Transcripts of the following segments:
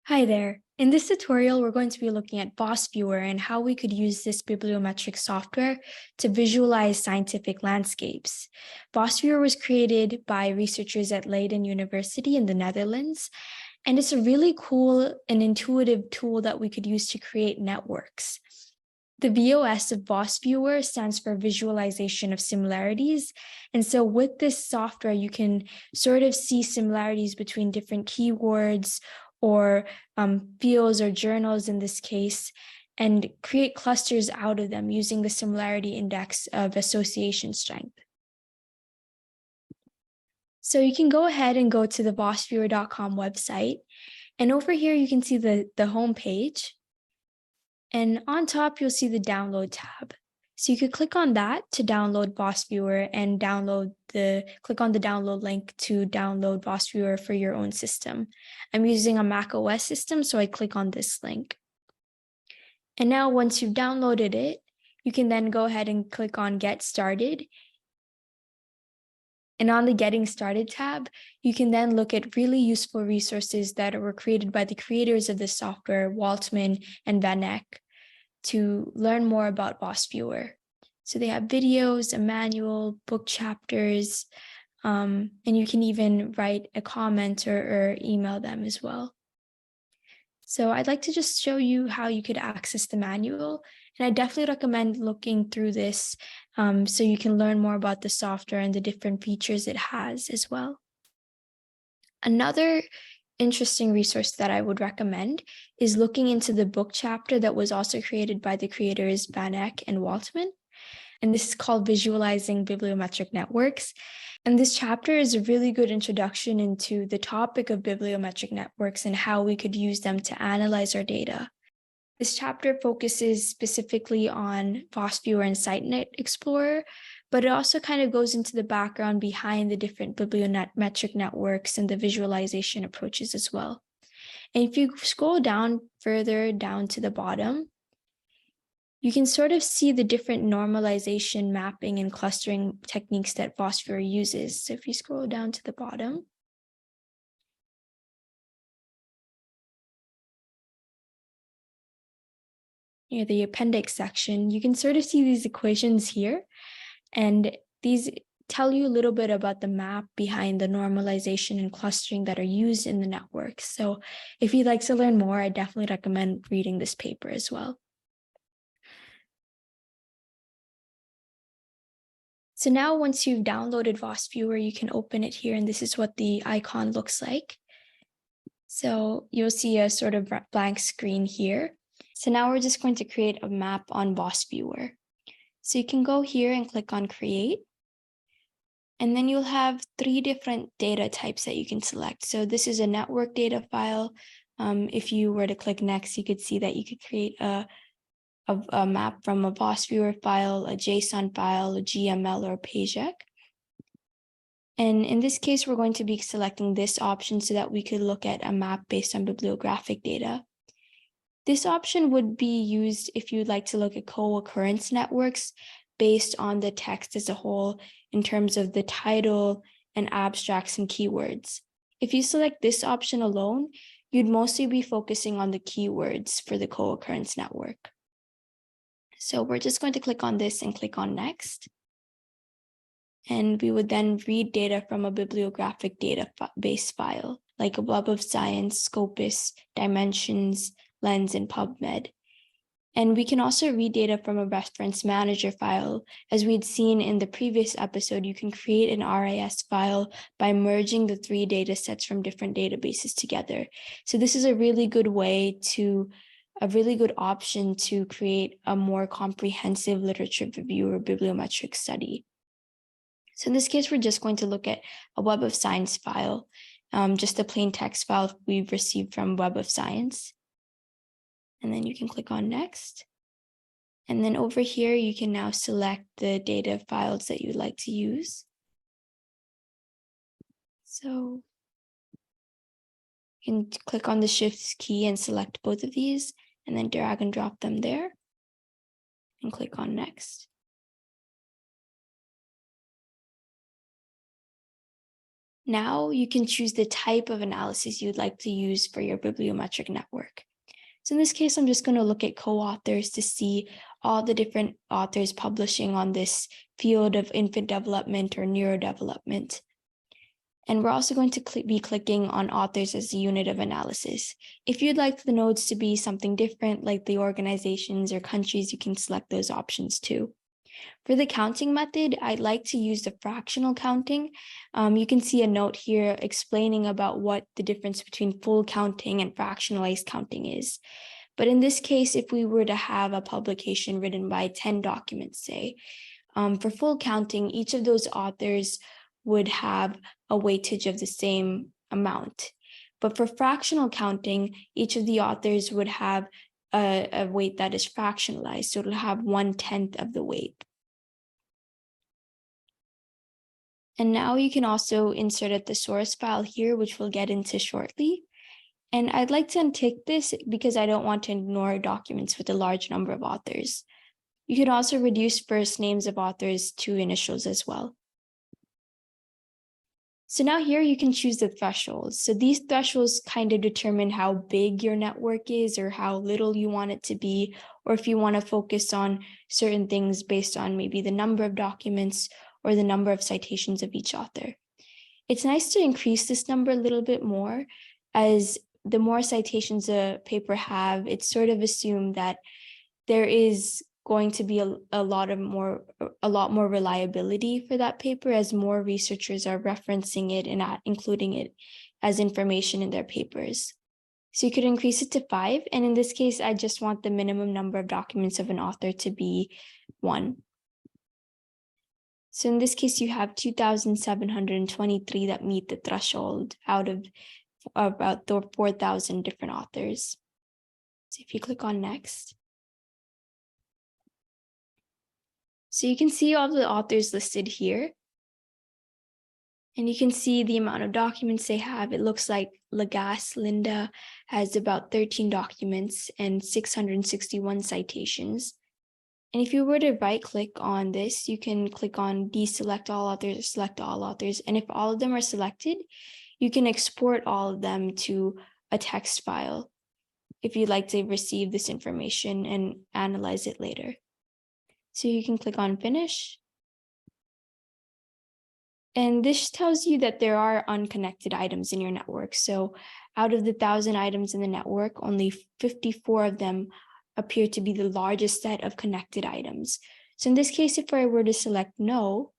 Hi there. In this tutorial, we're going to be looking at VOSViewer and how we could use this bibliometric software to visualize scientific landscapes. VOSViewer was created by researchers at Leiden University in the Netherlands, and it's a really cool and intuitive tool that we could use to create networks. The VOS of VOSViewer stands for visualization of similarities. And so with this software, you can sort of see similarities between different keywords or fields or journals in this case, and create clusters out of them using the similarity index of association strength. So you can go ahead and go to the VOSViewer.com website. And over here, you can see the home page. And on top, you'll see the download tab. So you could click on that to download VOSViewer and click on the download link to download VOSViewer for your own system. I'm using a Mac OS system, so I click on this link. And now once you've downloaded it, you can then go ahead and click on Get Started. And on the Getting Started tab, you can then look at really useful resources that were created by the creators of this software, Waltman and Van Eck, to learn more about VOSViewer. So they have videos, a manual, book chapters, and you can even write a comment or email them as well. So I'd like to just show you how you could access the manual. And I definitely recommend looking through this so you can learn more about the software and the different features it has as well. Another interesting resource that I would recommend is looking into the book chapter that was also created by the creators Van Eck and Waltman. And this is called Visualizing Bibliometric Networks. And this chapter is a really good introduction into the topic of bibliometric networks and how we could use them to analyze our data. This chapter focuses specifically on VOSViewer and SiteNet Explorer, but it also kind of goes into the background behind the different bibliometric networks and the visualization approaches as well. And if you scroll down further down to the bottom, you can sort of see the different normalization, mapping, and clustering techniques that VOSViewer uses. So if you scroll down to the bottom, near the appendix section, you can sort of see these equations here. And these tell you a little bit about the map behind the normalization and clustering that are used in the network. So if you'd like to learn more, I definitely recommend reading this paper as well. So now once you've downloaded VOSViewer, you can open it here, and this is what the icon looks like. So you'll see a sort of blank screen here. So now we're just going to create a map on VOSViewer. So you can go here and click on Create. And then you'll have 3 different data types that you can select. So this is a network data file. If you were to click Next, you could see that you could create a map from a VOSViewer file, a JSON file, a GML, or a PAGEC. And in this case, we're going to be selecting this option so that we could look at a map based on bibliographic data. This option would be used if you'd like to look at co-occurrence networks based on the text as a whole in terms of the title and abstracts and keywords. If you select this option alone, you'd mostly be focusing on the keywords for the co-occurrence network. So we're just going to click on this and click on Next. And we would then read data from a bibliographic database file, like a Web of Science, Scopus, Dimensions, Lens, and PubMed. And we can also read data from a reference manager file. As we'd seen in the previous episode, you can create an RIS file by merging the 3 data sets from different databases together. So this is a really good option to create a more comprehensive literature review or bibliometric study. So in this case, we're just going to look at a Web of Science file, just a plain text file we've received from Web of Science. And then you can click on Next. And then over here, you can now select the data files that you'd like to use. So you can click on the Shift key and select both of these, and then drag and drop them there, and click on Next. Now you can choose the type of analysis you'd like to use for your bibliometric network. So in this case, I'm just going to look at co-authors to see all the different authors publishing on this field of infant development or neurodevelopment. And we're also going to be clicking on authors as a unit of analysis. If you'd like the nodes to be something different, like the organizations or countries, you can select those options too. For the counting method, I'd like to use the fractional counting. You can see a note here explaining about what the difference between full counting and fractionalized counting is. But in this case, if we were to have a publication written by 10 documents, say, for full counting, each of those authors would have a weightage of the same amount. But for fractional counting, each of the authors would have a weight that is fractionalized, so it'll have 1/10 of the weight. And now you can also insert a thesaurus file here, which we'll get into shortly. And I'd like to untick this because I don't want to ignore documents with a large number of authors. You can also reduce first names of authors to initials as well. So now here you can choose the thresholds. So these thresholds kind of determine how big your network is or how little you want it to be, or if you want to focus on certain things based on maybe the number of documents or the number of citations of each author. It's nice to increase this number a little bit more, as the more citations a paper have, it's sort of assumed that there is going to be a lot more reliability for that paper, as more researchers are referencing it and including it as information in their papers. So you could increase it to 5. And in this case, I just want the minimum number of documents of an author to be 1. So in this case, you have 2,723 that meet the threshold out of about 4,000 different authors. So if you click on next, so you can see all the authors listed here. And you can see the amount of documents they have. It looks like Linda has about 13 documents and 661 citations. And if you were to right click on this, you can click on deselect all authors or select all authors. And if all of them are selected, you can export all of them to a text file if you'd like to receive this information and analyze it later. So you can click on finish. And this tells you that there are unconnected items in your network. So out of the 1,000 items in the network, only 54 of them appear to be the largest set of connected items. So in this case, if I were to select no,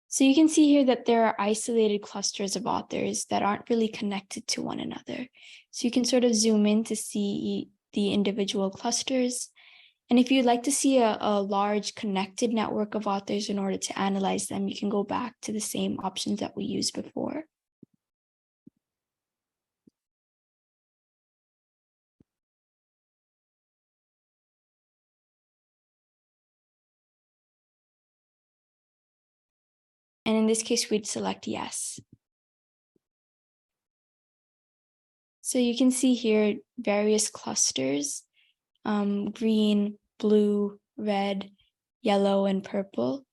so you can see here that there are isolated clusters of authors that aren't really connected to one another. So you can sort of zoom in to see the individual clusters. And if you'd like to see a large connected network of authors in order to analyze them, you can go back to the same options that we used before. And in this case, we'd select yes. So you can see here various clusters, green, blue, red, yellow, and purple,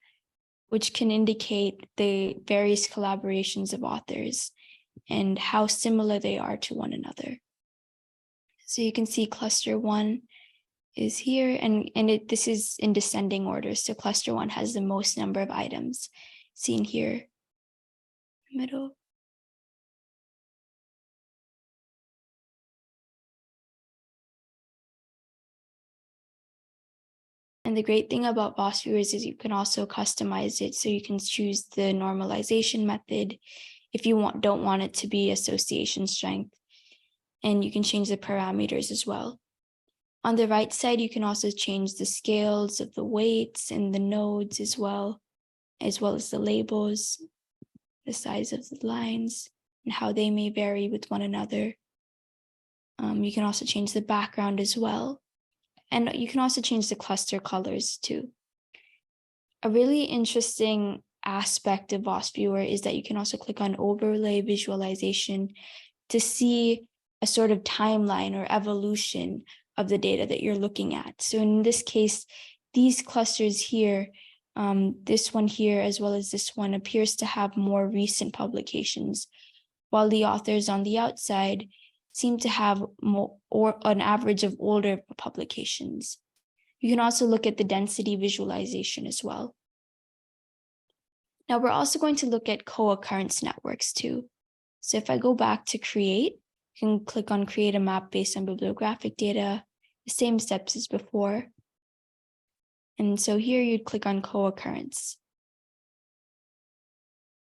which can indicate the various collaborations of authors and how similar they are to one another. So you can see cluster 1 is here, and this is in descending order. So cluster 1 has the most number of items seen here, middle. And the great thing about VOSViewer is you can also customize it. So you can choose the normalization method if you don't want it to be association strength. And you can change the parameters as well. On the right side, you can also change the scales of the weights and the nodes as well as the labels, the size of the lines, and how they may vary with one another. You can also change the background as well. And you can also change the cluster colors too. A really interesting aspect of VOSViewer is that you can also click on overlay visualization to see a sort of timeline or evolution of the data that you're looking at. So in this case, these clusters here this one here, as well as this one, appears to have more recent publications, while the authors on the outside seem to have more or an average of older publications. You can also look at the density visualization as well. Now we're also going to look at co-occurrence networks too. So if I go back to create, you can click on create a map based on bibliographic data, the same steps as before. And so here you'd click on co-occurrence.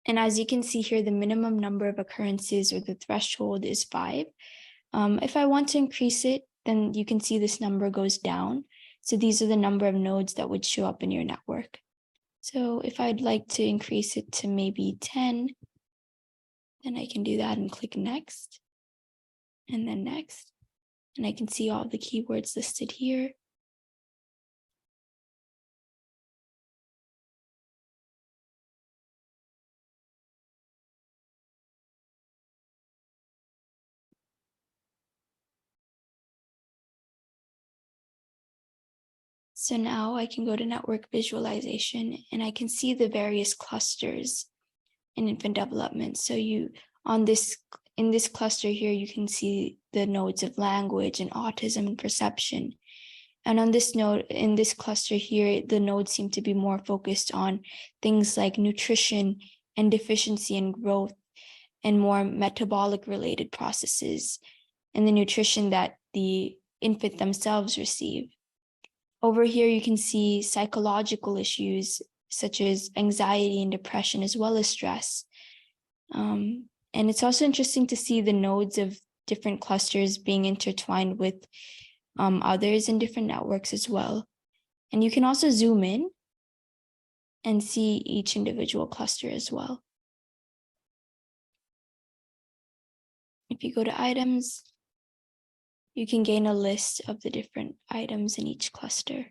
And as you can see here, the minimum number of occurrences, or the threshold, is 5. If I want to increase it, then you can see this number goes down. So these are the number of nodes that would show up in your network. So if I'd like to increase it to maybe 10, then I can do that and click next, and then next. And I can see all the keywords listed here. So now I can go to network visualization and I can see the various clusters in infant development. So in this cluster here, you can see the nodes of language and autism and perception. And on this node, in this cluster here, the nodes seem to be more focused on things like nutrition and deficiency and growth, and more metabolic related processes, and the nutrition that the infant themselves receive. Over here, you can see psychological issues such as anxiety and depression, as well as stress. And it's also interesting to see the nodes of different clusters being intertwined with others in different networks as well. And you can also zoom in and see each individual cluster as well. If you go to items, you can gain a list of the different items in each cluster.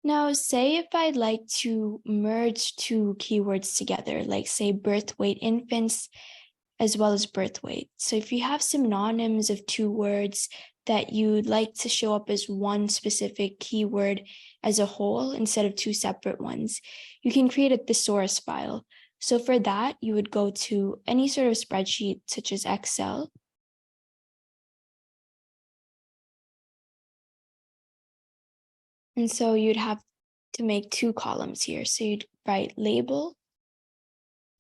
Now, say if I'd like to merge two keywords together, like say birth weight infants as well as birth weight. So if you have synonyms of two words that you'd like to show up as one specific keyword as a whole instead of two separate ones, you can create a thesaurus file. So for that, you would go to any sort of spreadsheet such as Excel. And so you'd have to make two columns here. So you'd write label,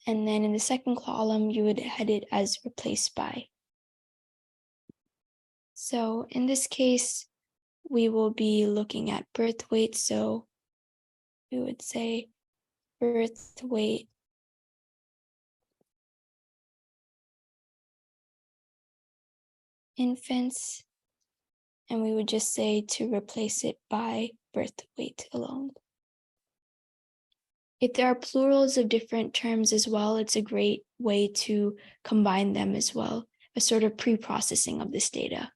and then in the second column, you would head it as replaced by. So in this case, we will be looking at birth weight. So we would say birth weight infants, and we would just say to replace it by birth weight alone. If there are plurals of different terms as well, it's a great way to combine them as well, a sort of pre-processing of this data.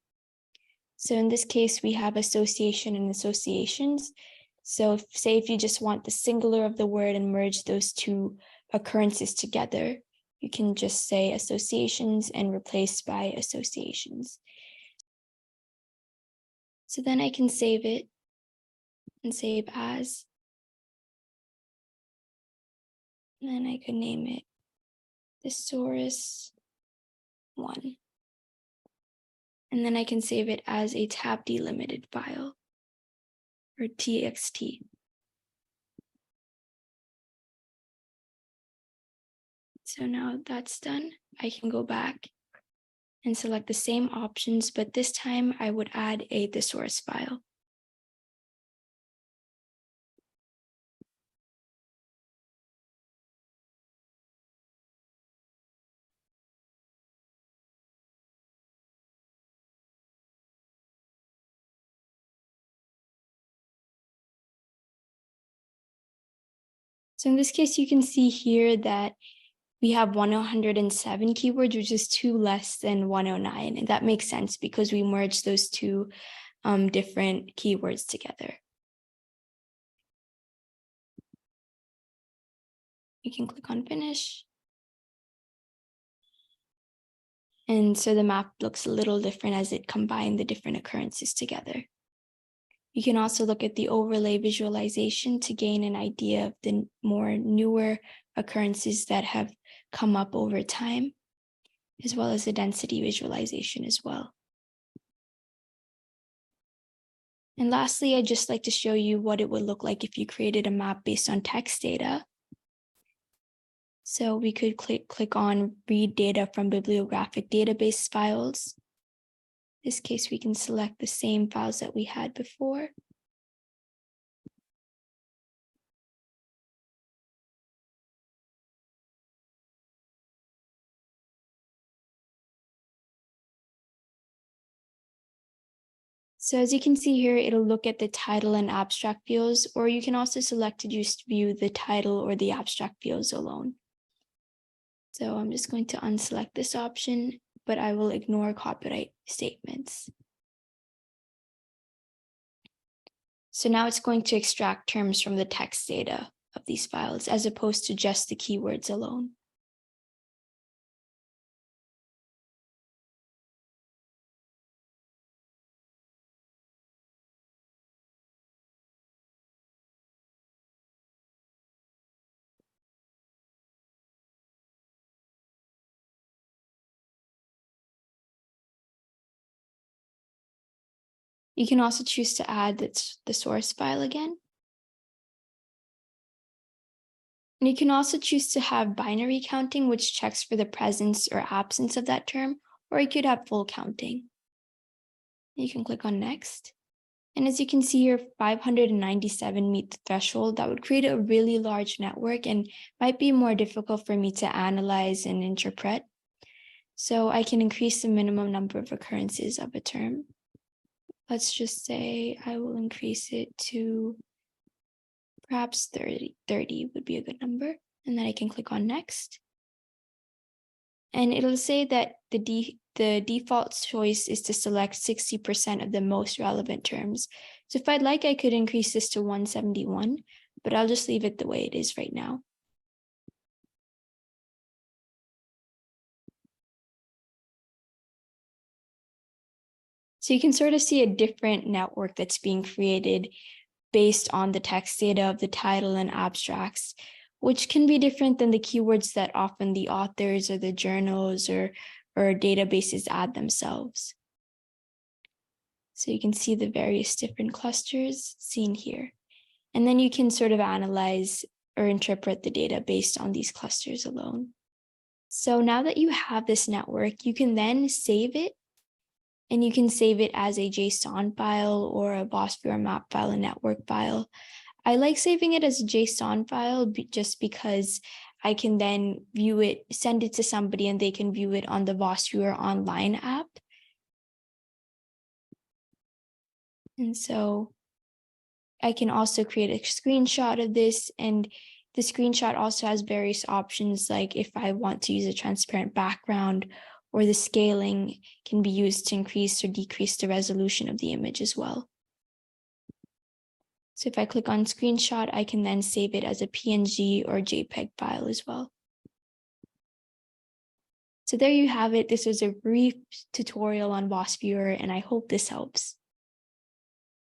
So in this case, we have association and associations. So say if you just want the singular of the word and merge those two occurrences together, you can just say associations and replace by associations. So then I can save it and save as. And then I could name it thesaurus 1. And then I can save it as a tab delimited file, or txt. So now that's done. I can go back and select the same options, but this time I would add a thesaurus file. So in this case, you can see here that we have 107 keywords, which is 2 less than 109. And that makes sense because we merged those two different keywords together. You can click on finish. And so the map looks a little different as it combined the different occurrences together. You can also look at the overlay visualization to gain an idea of the more newer occurrences that have come up over time, as well as the density visualization as well. And lastly, I'd just like to show you what it would look like if you created a map based on text data. So we could click on read data from bibliographic database files. In this case, we can select the same files that we had before. So as you can see here, it'll look at the title and abstract fields, or you can also select to just view the title or the abstract fields alone. So I'm just going to unselect this option, but I will ignore copyright statements. So now it's going to extract terms from the text data of these files as opposed to just the keywords alone. You can also choose to add the source file again. And you can also choose to have binary counting, which checks for the presence or absence of that term, or you could have full counting. You can click on next. And as you can see here, 597 meet the threshold. That would create a really large network and might be more difficult for me to analyze and interpret. So I can increase the minimum number of occurrences of a term. Let's just say I will increase it to perhaps 30. 30 would be a good number. And then I can click on next. And it'll say that the default choice is to select 60% of the most relevant terms. So if I'd like, I could increase this to 171, but I'll just leave it the way it is right now. So you can sort of see a different network that's being created based on the text data of the title and abstracts, which can be different than the keywords that often the authors or the journals or databases add themselves. So you can see the various different clusters seen here. And then you can sort of analyze or interpret the data based on these clusters alone. So now that you have this network, you can then save it. And you can save it as a JSON file or a VOSViewer map file, a network file. I like saving it as a JSON file just because I can then view it, send it to somebody, and they can view it on the VOSViewer online app. And so I can also create a screenshot of this, and the screenshot also has various options, like if I want to use a transparent background, or the scaling can be used to increase or decrease the resolution of the image as well. So if I click on screenshot, I can then save it as a PNG or JPEG file as well. So there you have it. This was a brief tutorial on VOSViewer, and I hope this helps.